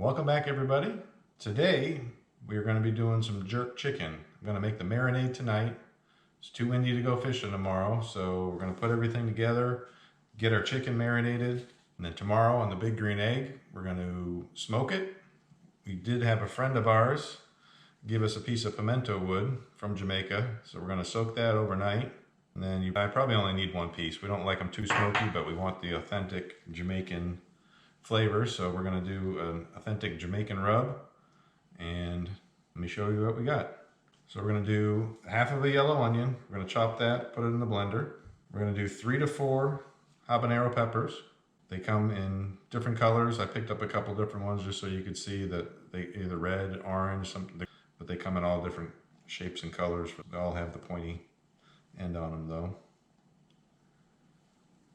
Welcome back, everybody. Today we're going to be doing some jerk chicken. I'm going to make the marinade tonight. It's too windy to go fishing tomorrow, so we're going to put everything together, get our chicken marinated, and then tomorrow on the big green egg we're going to smoke it. We did have a friend of ours give us a piece of pimento wood from Jamaica, so we're going to soak that overnight. And then I probably only need one piece. We don't like them too smoky, but we want the authentic Jamaican flavor, so we're going to do an authentic Jamaican rub, and let me show you what we got. So we're going to do half of a yellow onion. We're going to chop that, put it in the blender. We're going to do 3 to 4 habanero peppers. They come in different colors. I picked up a couple different ones just so you could see that they either red, orange, something, but they come in all different shapes and colors. They all have the pointy end on them though.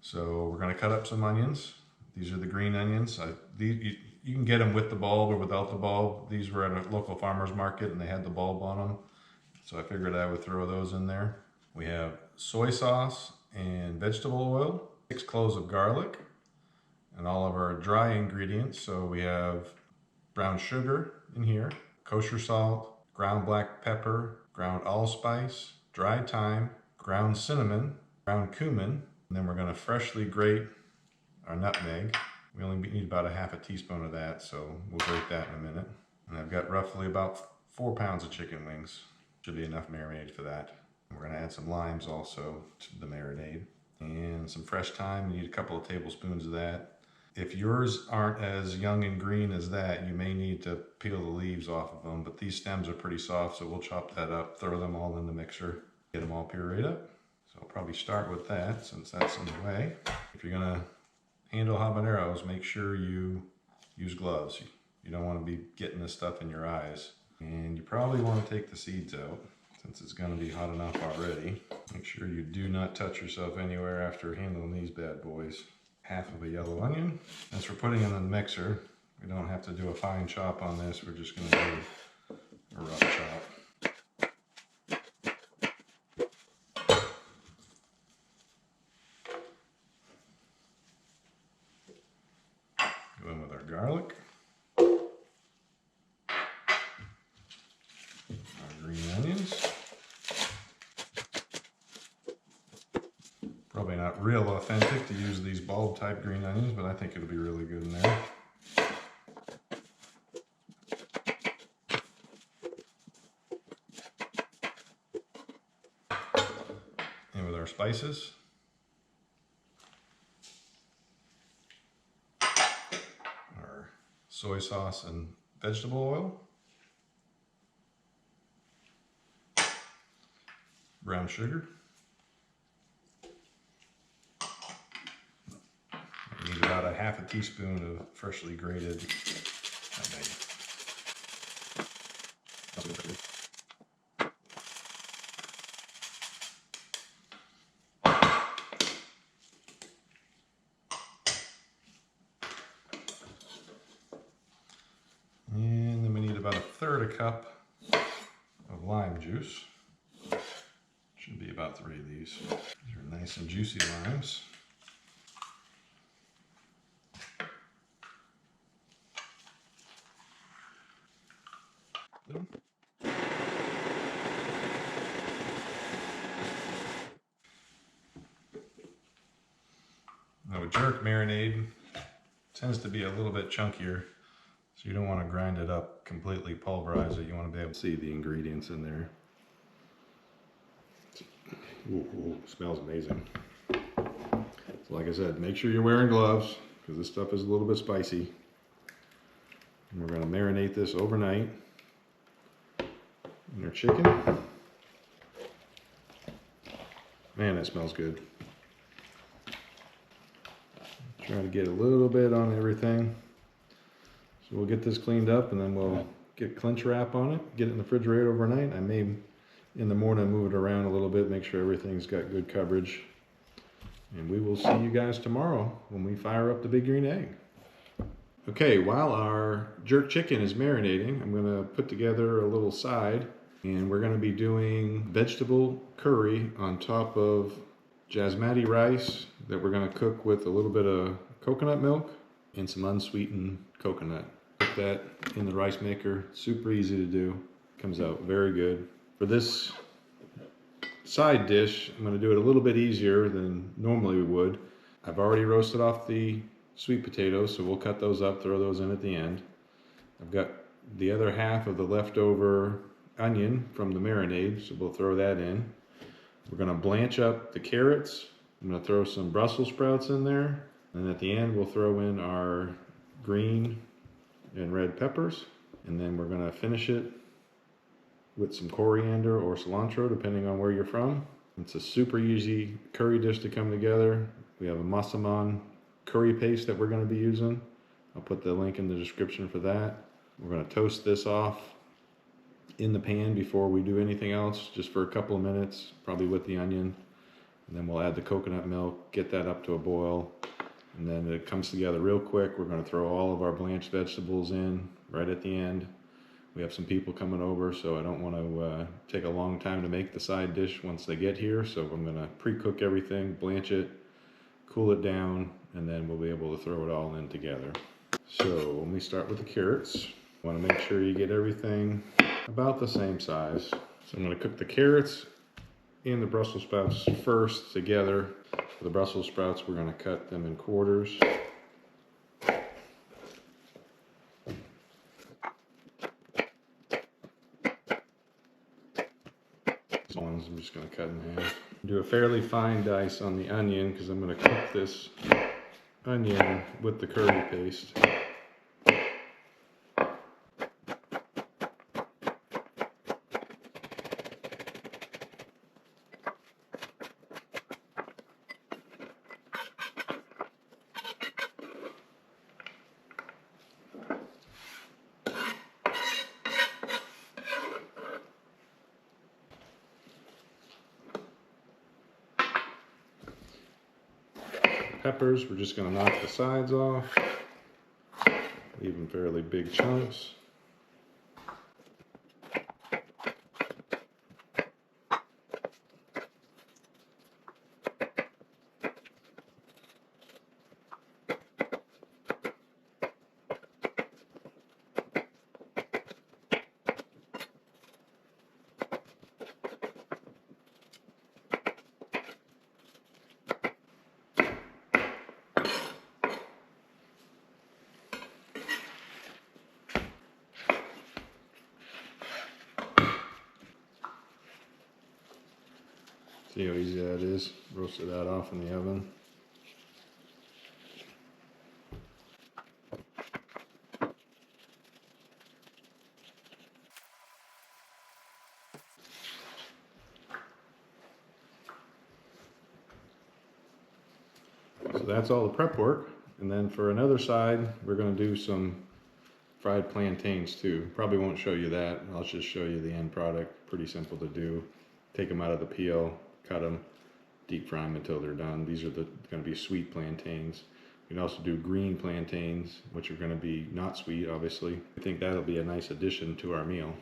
So we're going to cut up some onions. These are the green onions. You can get them with the bulb or without the bulb. These were at a local farmer's market and they had the bulb on them. So I figured I would throw those in there. We have soy sauce and vegetable oil, 6 cloves of garlic, and all of our dry ingredients. So we have brown sugar in here, kosher salt, ground black pepper, ground allspice, dry thyme, ground cinnamon, ground cumin, and then we're going to freshly grate our nutmeg. We only need about a half a teaspoon of that, so we'll grate that in a minute. And I've got roughly about 4 pounds of chicken wings. Should be enough marinade for that. We're going to add some limes also to the marinade. And some fresh thyme. You need a couple of tablespoons of that. If yours aren't as young and green as that, you may need to peel the leaves off of them, but these stems are pretty soft, so we'll chop that up, throw them all in the mixer, get them all pureed up. So I'll probably start with that since that's in the way. If you're going to handle habaneros, make sure you use gloves. You don't want to be getting this stuff in your eyes. And you probably want to take the seeds out since it's going to be hot enough already. Make sure you do not touch yourself anywhere after handling these bad boys. Half of a yellow onion. As we're putting it in the mixer, we don't have to do a fine chop on this. We're just going to do a rough chop. Go in with our garlic, our green onions. Probably not real authentic to use these bulb type green onions, but I think it'll be really good in there. And with our spices. Soy sauce and vegetable oil, brown sugar, you need about a half a teaspoon of freshly grated nutmeg. And then we need about 1/3 cup of lime juice. Should be about 3 of these. These are nice and juicy limes. Now a jerk marinade tends to be a little bit chunkier. So you don't want to grind it up, completely pulverize it. You want to be able to see the ingredients in there. Ooh, smells amazing. So like I said, make sure you're wearing gloves because this stuff is a little bit spicy. And we're going to marinate this overnight in our chicken. Man, that smells good. Try to get a little bit on everything. So we'll get this cleaned up and then we'll get clinch wrap on it, get it in the refrigerator overnight. I may in the morning move it around a little bit, make sure everything's got good coverage. And we will see you guys tomorrow when we fire up the big green egg. Okay, while our jerk chicken is marinating, I'm gonna put together a little side and we're gonna be doing vegetable curry on top of jasmati rice that we're gonna cook with a little bit of coconut milk and some unsweetened coconut. Cook that in the rice maker. Super easy to do. Comes out very good. For this side dish, I'm going to do it a little bit easier than normally we would. I've already roasted off the sweet potatoes, so we'll cut those up, throw those in at the end. I've got the other half of the leftover onion from the marinade, so we'll throw that in. We're going to blanch up the carrots. I'm going to throw some Brussels sprouts in there, and at the end we'll throw in our green and red peppers, and then we're going to finish it with some coriander or cilantro, depending on where you're from. It's a super easy curry dish to come together. We have a massaman curry paste that we're going to be using. I'll put the link in the description for that. We're going to toast this off in the pan before we do anything else, just for a couple of minutes, probably with the onion. And then we'll add the coconut milk, get that up to a boil, and then it comes together real quick. We're going to throw all of our blanched vegetables in right at the end. We have some people coming over, so I don't want to take a long time to make the side dish once they get here. So I'm going to pre-cook everything, blanch it, cool it down, and then we'll be able to throw it all in together. So let me start with the carrots. You want to make sure you get everything about the same size. So I'm going to cook the carrots and the Brussels sprouts first together. For the Brussels sprouts, we're going to cut them in quarters. So I'm just going to cut in half. Do a fairly fine dice on the onion because I'm going to cook this onion with the curry paste. Peppers, we're just going to knock the sides off, leave them fairly big chunks. See how easy that is? Roasted that off in the oven. So that's all the prep work. And then for another side, we're going to do some fried plantains too. Probably won't show you that. I'll just show you the end product. Pretty simple to do. Take them out of the peel, cut them, deep fry them until they're done. These are going to be sweet plantains. You can also do green plantains, which are going to be not sweet, obviously. I think that'll be a nice addition to our meal.